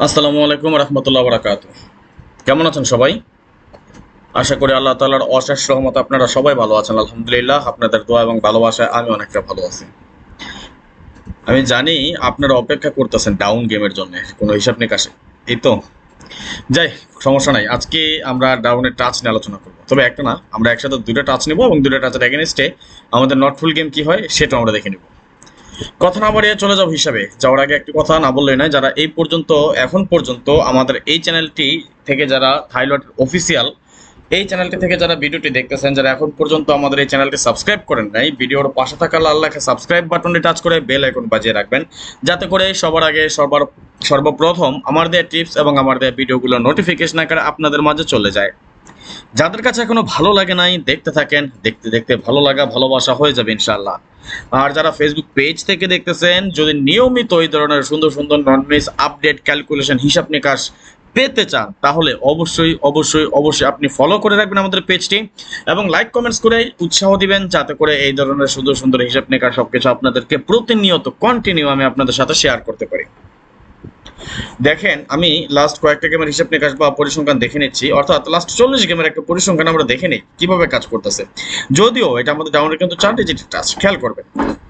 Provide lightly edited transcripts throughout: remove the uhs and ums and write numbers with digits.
আসসালামু আলাইকুম রহমতুল্লাহ বরাকাত। কেমন আছেন সবাই? আশা করি আল্লাহ তাআলার অশেষ রহমতে আপনারা সবাই ভালো আছেন। আলহামদুলিল্লাহ, আপনাদের দোয়া এবং ভালোবাসায় আমি অনেকটা ভালো আছি। আমি জানি আপনারা অপেক্ষা করতেছেন ডাউন গেমের জন্য কোনো হিসাব নিকাশে। এই তো যাই, সমস্যা নাই। আজকে আমরা ডাউনের টাচ নিয়ে আলোচনা করব, তবে একটা না, আমরা একসাথে দুটো টাচ নেব এবং দুটো টাচের এগেনস্টে আমাদের নট ফুল গেম কি হয় সেটা আমরা দেখে নেব। কথা না বাড়িয়ে চলে যাও হিসাবে যাওয়ার আগে একটি কথা না বললেই নয়। যারা এই পর্যন্ত এখন পর্যন্ত আমাদের এই চ্যানেলটি থেকে যারা থাইলয়েড অফিসিয়াল এই চ্যানেলটি থেকে যারা ভিডিওটি দেখতেছেন, যারা এখন পর্যন্ত আমাদের এই চ্যানেলটি সাবস্ক্রাইব করেন নাই, ভিডিওর পাশে থাকা লাল লেখা সাবস্ক্রাইব বাটনটি টাচ করে বেল আইকন বাজিয়ে রাখবেন, যাতে করে সবার আগে সর্বপ্রথম আমার দেওয়া টিপস এবং আমার দেওয়া ভিডিওগুলো নোটিফিকেশন আকারে আপনাদের মাঝে চলে যায়। যাদের কাছে এখনো ভালো লাগে নাই, দেখতে থাকেন, দেখতে দেখতে ভালো লাগা ভালোবাসা হয়ে যাবে ইনশাআল্লাহ। আর যারা ফেসবুক পেজ থেকে দেখতেছেন, যদি নিয়মিত এই ধরনের সুন্দর সুন্দর নন মিস আপডেট ক্যালকুলেশন হিসাব নিকাশ পেতে চান, তাহলে অবশ্যই অবশ্যই অবশ্যই আপনি ফলো করে রাখবেন আমাদের পেজটি এবং লাইক কমেন্টস করে উৎসাহ দিবেন, যাতে করে এই ধরনের সুন্দর সুন্দর হিসাব নিকাশ সবকিছু আপনাদেরকে প্রতিনিয়ত কন্টিনিউ আমি আপনাদের সাথে শেয়ার করতে পারি। দেখেন, আমি লাস্ট কয়েকটা গেমের হিসাব নিকাশ বা পরিসংখ্যান দেখে নিচ্ছি, অর্থাৎ লাস্ট 40 গেমের একটা পরিসংখ্যান আমরা দেখে নিই কিভাবে কাজ করতেছে। যদিও এটা আমাদের ডাউনের কিন্তু 4 ডিজিটের টাচ, খেয়াল করবেন।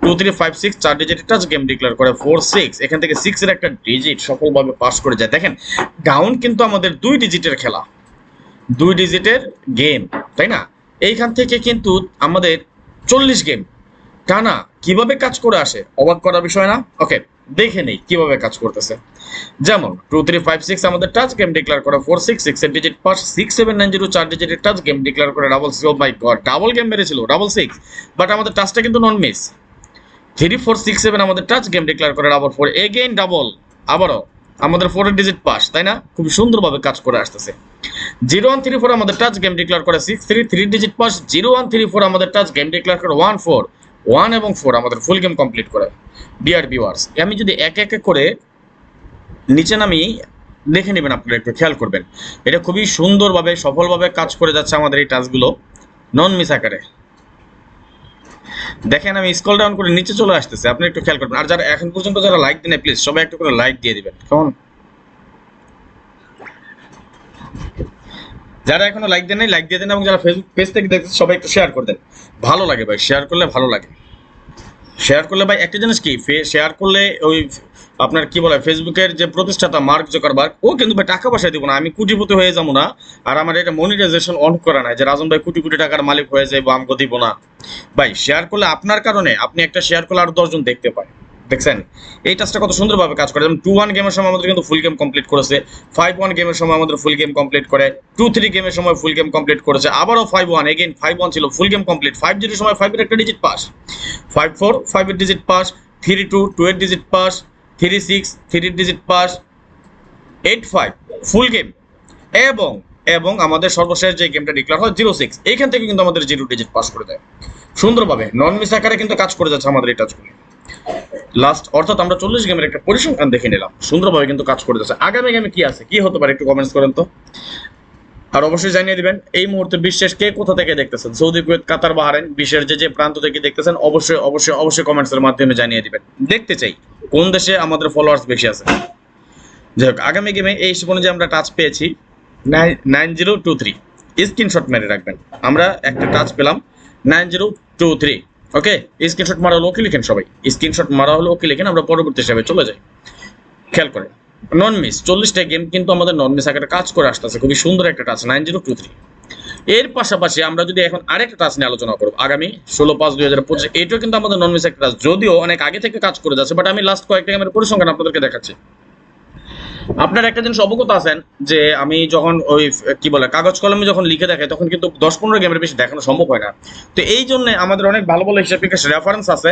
2 3 5 6 4 ডিজিটের টাচ গেম ডিক্লেয়ার করে 4 6, এখান থেকে 6 এর একটা ডিজিট সফলভাবে পাস করে যায়। দেখেন, ডাউন কিন্তু আমাদের 2 ডিজিটের খেলা, 2 ডিজিটের গেম, তাই না? এইখান থেকে কিন্তু আমাদের 40 গেম টানা কিভাবে কাজ করে আসে, অবাক করার বিষয় না? ওকে, দেখে নেই কিভাবে কাজ করতেছে। যেমন 2 3 5 6 আমাদের টাচ গেম ডিক্লেয়ার করে 4 6 6 এর ডিজিট পাস, 6 7 9 0 4 ডিজিটের টাচ গেম ডিক্লেয়ার করে ডাবল 6। ও মাই গড, ডাবল গেম মেরেছিল ডাবল 6, বাট আমাদের টাচটা কিন্তু নন মিস। 3 4 6 7 আমাদের টাচ গেম ডিক্লেয়ার করে ডাবল 4, এগেইন ডাবল, আবারও আমাদের 4 এর ডিজিট পাস, তাই না? খুব সুন্দরভাবে কাজ করে আসতেছে। 0 1 3 4 আমাদের টাচ গেম ডিক্লেয়ার করে 6 3 3 ডিজিট পাস, 0 1 3 4 আমাদের টাচ গেম ডিক্লেয়ার করে 1 4 1 এবং 4 আমাদের ফুল গেম কমপ্লিট করে। ডিয়ার ভিউয়ার্স, আমি যদি এক এক করে নিচে নামি দেখে নেবেন, আপনারা একটু খেয়াল করবেন, এটা খুবই সুন্দরভাবে সফলভাবে কাজ করে যাচ্ছে আমাদের এই টাচগুলো নন মিস আকারে। দেখেন, আমি স্ক্রল ডাউন করে নিচে চলে আসতেছে, আপনি একটু খেয়াল করবেন। আর যারা এখন পর্যন্ত যারা লাইক দেন, প্লিজ সবাই একটু করে লাইক দিয়ে দিবেন, কেমন? যারা এখনো লাইক দেন নাই, লাইক দিয়ে দেন এবং যারা ফেসবুক পেজ থেকে দেখছেন সবাই একটু শেয়ার করে দেন। ভালো লাগে ভাই, শেয়ার করলে ভালো লাগে। শেয়ার করলে ভাই একটা জিনিস কি, শেয়ার করলে ওই আপনার কি বলে ফেসবুকের যে প্রতিষ্ঠাতা মার্ক জুকারবার্গ, ও কিন্তু ভাই টাকা পয়সা দিব না, আমি কোটিপতি হয়ে যাবো না, আর আমার এটা মনিটাইজেশন অন করা নাই যে রাজন ভাই কোটি কোটি টাকার মালিক হয়ে যাবো, আমাকে দিব না। ভাই শেয়ার করলে আপনার কারণে, আপনি একটা শেয়ার করলে আরো 10 জন দেখতে পায়। দেখছেন এই টাচটা কত সুন্দরভাবে কাজ করে। যেমন 2-1 গেমের সময় আমাদের কিন্তু ফুল গেম কমপ্লিট করেছে, 5-1 গেমের সময় আমাদের ফুল গেম কমপ্লিট করে, 2-3 গেমের সময় ফুল গেম কমপ্লিট করেছে, আবারও 5-1, এগেইন 5-1 ছিল ফুল গেম কমপ্লিট, 5-0 সময় 5 এর একটা ডিজিট পাস, 5-4 5 এর ডিজিট পাস, 3-2 2 এর ডিজিট পাস, 3-6 3 এর ডিজিট পাস, 8-5 ফুল গেম, এবং এবং আমাদের সর্বশেষ যে গেমটা ডিক্লেয়ার হয় 0-6, এইখান থেকে কিন্তু আমাদের 0 ডিজিট পাস করে দেয় সুন্দরভাবে। নন মিস আকারে কিন্তু কাজ করে যাচ্ছে আমাদের এই টাচগুলো লাস্ট, অর্থাৎ আমরা 40 গেমের একটা পরিসংখ্যান দেখে নিলাম, সুন্দরভাবে কিন্তু কাজ করে যাচ্ছে। আগামী গেমে কি আছে, কি হতে পারে, একটু কমেন্টস করেন তো, আর অবশ্যই জানিয়ে দিবেন এই মুহূর্তে বিশ্বের কে কোথা থেকে দেখতেছেন, সৌদি, কুয়েত, কাতার, বাহরাইন, বিশ্বের যে যে প্রান্ত থেকে দেখতেছেন, অবশ্যই অবশ্যই অবশ্যই কমেন্টসের মাধ্যমে জানিয়ে দিবেন। দেখতে চাই কোন দেশে আমাদের ফলোয়ার্স বেশি আছে। যাই হোক, আগামী গেমে এই অনুযায়ী আমরা টাচ পেয়েছি 9023, স্ক্রিনশট মেরে রাখবেন। আমরা একটা টাচ পেলাম 9023, ওকে? স্ক্রিনশট মারা হলো ওকে লিখেন, সবাই স্ক্রিনশট মারা হলো ওকে লিখেন, আমরা পরবর্তী হিসাবে চলে যাই। খেয়াল করেন, নন মিস 40টা গেম কিন্তু আমাদের নন মিস আকারে কাজ করে আসতেছে, খুবই সুন্দর একটা টাচ 9023। এর পাশাপাশি আমরা যদি এখন আরেকটা টাচ নিয়ে আলোচনা করবো, আগামী 16/5/2025, এটাও কিন্তু আমাদের নন মিস একটা টাচ, যদিও অনেক আগে থেকে কাজ করে যাচ্ছে, বাট আমি লাস্ট কয়েকটা গেমের পরিসংখ্যান আপনাদেরকে দেখাচ্ছি। আপনার একটা জিনিস অবগত আছেন যে আমি যখন ওই কি বলে কাগজ কলমে যখন লিখে দেখাই, তখন কিন্তু 10-15 গেমের বেশি দেখানো সম্ভব হয় না। তো এই জন্য আমাদের অনেক ভালো ভালো হিসাব নিকাশ রেফারেন্স আছে,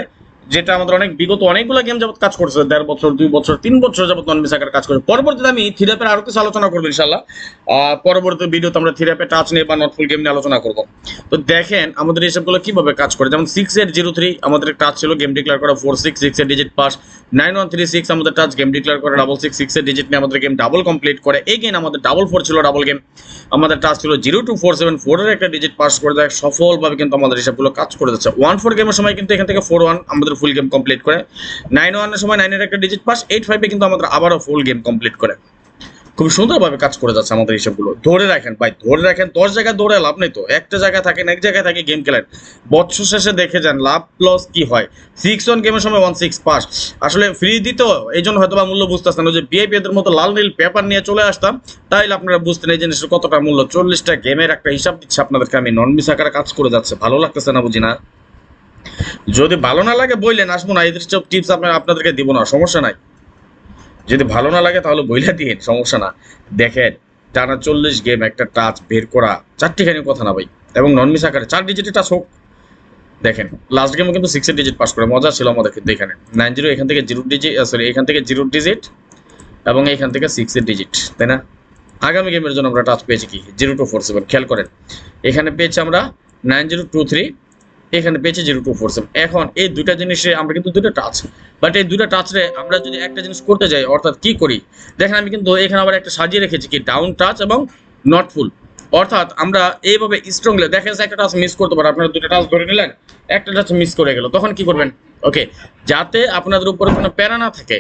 যেটা আমাদের অনেক বিগত অনেকগুলো গেম যাবত কাজ করছে, 1.5 বছর 2 বছর 3 বছর যাবত নন মিস আকারে কাজ করছে। পরবর্তীতে আমি থিরাপের আরো কিছু আলোচনা করবো ইনশাল্লাহ, পরবর্তী ভিডিওতে আমরা থিরাপে টাচ নিয়ে বা নট ফুল গেম নিয়ে আলোচনা করবো। তো দেখেন আমাদের এইসবগুলো কিভাবে কাজ করে। যেমন 6 এর 03 আমাদের টাচ ছিল, গেম ডিক্লেয়ার করা 4-6 6 এর ডিজিট পাস, 9136 আমাদের টাচ গেম ডিক্লেয়ার করে 6-6 6 এর ডিজিট নিয়ে আমাদের গেম ডাবল কমপ্লিট করে। এগেইন আমাদের 4-4 ছিল ডাবল গেম, আমাদের টাচ ছিল 02474 4 এর একটা ডিজিট পাস করে দেয় সফলভাবে, কিন্তু আমাদের হিসাবগুলো কাজ করে যাচ্ছে। 1-4 গেমের সময় কিন্তু এখান থেকে 4-1 আমাদের ফুল গেম কমপ্লিট করে, 9-1 এর সময় 9 এর একটা ডিজিট পাস, 8-5 এ কিন্তু আমাদের আবারও ফুল গেম কমপ্লিট করে। খুব সুন্দরভাবে কাজ করে যাচ্ছে আমাদের হিসাবগুলো। ধরে রাখেন ভাই, ধরে রাখেন, 10 জায়গায় দৌড়ে লাভ নেই তো। একটা জায়গায় থাকেন, এক জায়গায় থাকে গেম খেলেন, বছর শেষে দেখে যান লাভ লস কি হয়। 6-1 গেমের সময় 1-6 পাস। আসলে ফ্রি দিত, এই জন্য হয়তো বা মূল্য বুঝতেছেন না, যে ভিআইপি এদের মতো লাল নীল পেপার নিয়ে চলে আসতাম, তাইলে আপনারা বুঝতেন এই জিনিসের কতটা মূল্য। 40টা গেমের একটা হিসাব দিচ্ছে আপনাদেরকে আমি, নন মিস আকারে কাজ করে যাচ্ছে, ভালো লাগতেছে না বুঝি না? যদি ভালো না লাগে বললেন, আসবো না, এদের সব টিপস আপনাদেরকে দিব না, সমস্যা নাই। যদি ভালো না লাগে তাহলে বইলা দিয়ে সমস্যা না। দেখেন, টানা 40 গেম একটা টাচ বের করা চারটিখানি কথা না ভাই, এবং নন মিস আকারে 4 ডিজিটের টাচ হোক। দেখেন লাস্ট গেমে কিন্তু 6 ডিজিট পাস করে মজা ছিল আমাদের, কিন্তু এখানে 90 এখান থেকে 0 ডিজিট, সরি এখান থেকে 0 ডিজিট এবং এখান থেকে 6 ডিজিট, তাই না? আগামী গেমের জন্য আমরা টাচ পেয়েছি কি 0247, খেয়াল করেন এখানে পেয়েছি আমরা 9023, এখানে পেয়েছি 0247। এখন এই দুইটা জিনিসে আমরা কিন্তু দুটো টাচ, বাট এই দুটো টাচে আমরা যদি একটা জিনিস করতে যাই, অর্থাৎ কি করি দেখেন, আমি কিন্তু এখানে আবার একটা সাজিয়ে রেখেছি কি ডাউন টাচ এবং নট ফুল। অর্থাৎ আমরা এইভাবে স্ট্রংলি দেখেন একটা টাচ মিস করতে পারে, আপনারা দুটো টাচ ধরে নিলেন, একটা টাচ মিস করে গেল, তখন কি করবেন? ওকে, যাতে আপনাদের উপরে কোনো প্যারা না থাকে।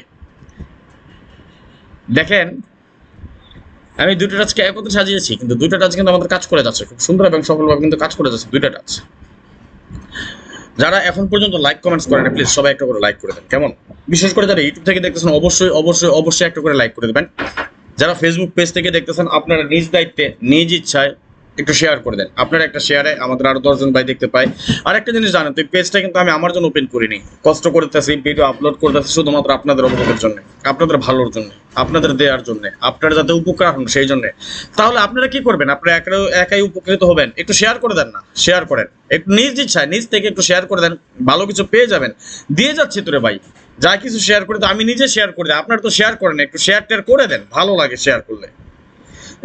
দেখেন আমি দুটো টাচকে একত্রে সাজিয়েছি, কিন্তু দুটো টাচ কিন্তু আমাদের কাজ করে যাচ্ছে খুব সুন্দর এবং সফলভাবে, কিন্তু কাজ করে যাচ্ছে দুইটা টাচ। যারা এখন পর্যন্ত লাইক কমেন্টস করেন প্লিজ সবাই একটা করে লাইক করে দেন, কেমন? বিশেষ করে যারা ইউটিউব থেকে দেখতেছেন অবশ্যই অবশ্যই অবশ্যই একটা করে লাইক করে দেবেন। যারা ফেসবুক পেজ থেকে দেখতেছেন আপনারা নিজ দায়িত্বে নিজ ইচ্ছায় একটু শেয়ার করে দেন, আপনার একটা শেয়ারে আমাদের আরো 10 জন ভাই দেখতে পায়। আর একটা জিনিস জানেন তো, এই পেজটা কিন্তু আমি আমার জন্য ওপেন করিনি, কষ্ট করতেছি, ভিডিও আপলোড করতেছি শুধুমাত্র আপনাদের অবগতির জন্য, আপনাদের ভালোর জন্য, আপনাদের দেওয়ার জন্য, আপনারা যাতে উপকার হন সেই জন্য। তাহলে আপনারা কি করবেন? আপনারা একাই উপকৃত হবেন, একটু শেয়ার করে দেন না, শেয়ার করেন একটু নিজ ইচ্ছায়, নিজ থেকে একটু শেয়ার করে দেন, ভালো কিছু পেয়ে যাবেন। দিয়ে যাচ্ছি তোরে ভাই, যা কিছু শেয়ার করে দেন, আমি নিজে শেয়ার করে দেন, আপনারা তো শেয়ার করেন, একটু শেয়ার টেয়ার করে দেন, ভালো লাগে শেয়ার করলে।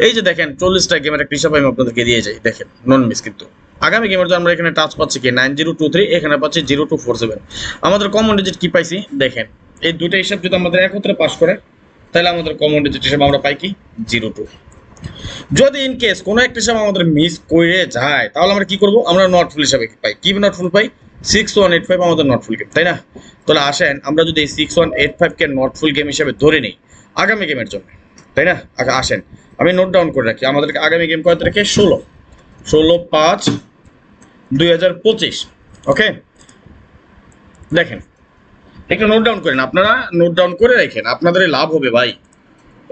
এই যে দেখেন 40টা গেমের একটা হিসাব আমি আপনাদেরকে দিয়ে যাই, দেখেন নন মিস। কিন্তু আগামী গেমের জন্য আমরা এখানে টাচ পাচ্ছি কি 9023, এখানে পাচ্ছি 0247। আমাদের কমন ডিজিট কি পাইছি দেখেন, এই দুইটা হিসাব যদি আমাদের একত্রে পাস করে, তাহলে আমাদের কমন ডিজিট হিসাবে আমরা পাই কি 02। যদি ইন কেস কোনো একটা হিসাব আমাদের মিস করে যায়, তাহলে আমরা কি করব? আমরা নট ফুল হিসাবে পাই কি, নট ফুল পাই 6185 আমাদের নট ফুল গেম, তাই না? তাহলে আসেন আমরা যদি এই 6185 কে নট ফুল গেম হিসাবে ধরে নিই আগামী গেমের জন্য, তাই না? আসেন আমি নোট ডাউন করে রাখি, আমাদের আগামী গেম কত তারিখে? 16/5/2025। ওকে, দেখেন একটু নোট ডাউন করেন, আপনারা নোট ডাউন করে রাখেন, আপনাদেরই লাভ হবে ভাই।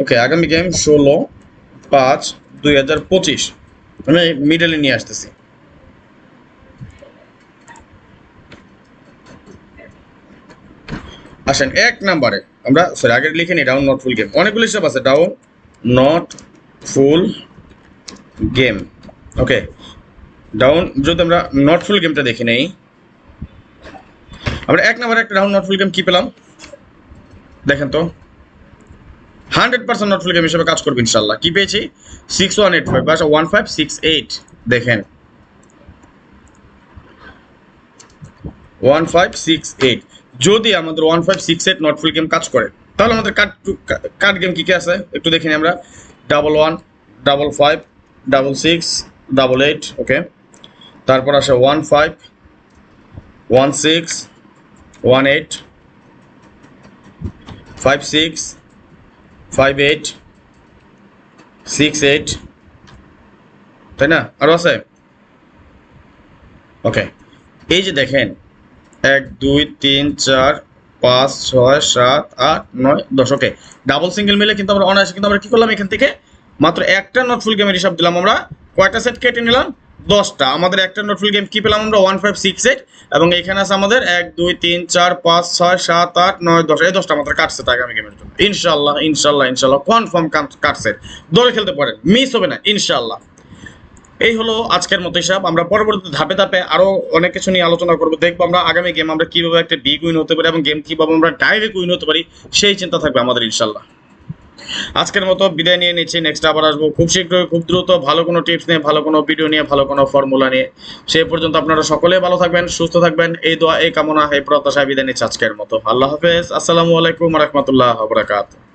ওকে, আগামী গেম 16/5/2025, আমি মিডলে নিয়ে আসতেছি। আসেন এক নাম্বারে আমরা, সরি আগে লিখে নিই, ডাউন নট ফুল গেম, অনেকগুলো হিসাব আছে, down not full game. Okay, down যদি আমরা নট ফুল গেমটা দেখে নেই, আমরা এক নম্বরে একটা ডাউন নট ফুল গেম কি পেলাম দেখেন তো, 100% নট ফুল গেম হিসেবে কাজ করবে ইনশাল্লাহ। কি পেয়েছি? 6185 বা 1568। দেখেন 1568, যদি আমাদের 1568 নট ফুল গেম কাজ করে, তাহলে আমাদের কার্ড গেম কি কি আছে একটু দেখে নিই আমরা। 11, 55, 66, 88। ওকে, তারপর আসে 15, 16, 18, 56, 58, 68, তাই না? আরো আছে। ওকে, এই যে দেখেন 1 2 3 4 5 6 7 8 9 10। ওকে, ডাবল সিঙ্গেল মিলে কিন্তু আমরা অনায়াসে, কিন্তু আমরা কি করলাম এখান থেকে মাত্র একটা নট ফুল গেমের হিসাব দিলাম, আমরা কয়টা সেট কেটে নিলাম? 10টা। আমাদের একটা নট ফুল গেম কি পেলাম আমরা? 1568, এবং এখানে আছে আমাদের 1 2 3 4 5 6 7 8 9 10, এই 10টা আমাদের কাটছে আগামী গেমের জন্য ইনশাআল্লাহ ইনশাআল্লাহ ইনশাআল্লাহ কনফার্ম কাটছে। দৌড়ে খেলতে পারেন, মিস হবে না ইনশাআল্লাহ। এই হলো আজকের মতো হিসাব। আমরা পরবর্তী ধাপে ধাপে আরো অনেক কিছু নিয়ে আলোচনা করবো, দেখবো আমরা আগামী গেম আমরা কিভাবে একটা বিগ উইন হতে পারি, এবং গেম কিভাবে আমরা ডাইরেক্ট উইন হতে পারি, সেই চিন্তা থাকবে আমাদের ইনশাআল্লাহ। আজকের মতো বিদায় নিয়ে নিচ্ছি, নেক্সট আবার আসবো খুব শীঘ্রই, খুব দ্রুত, ভালো কোনো টিপস নিয়ে, ভালো কোনো ভিডিও নিয়ে, ভালো কোনো ফর্মুলা নিয়ে। সেই পর্যন্ত আপনারা সকলে ভালো থাকবেন, সুস্থ থাকবেন, এই দোয়া এই কামনা এই প্রত্যাশায় বিদায় নিচ্ছি আজকের মতো। আল্লাহ হাফেজ, আসসালামু আলাইকুম ওয়া রাহমাতুল্লাহি ওয়া বারাকাতুহু।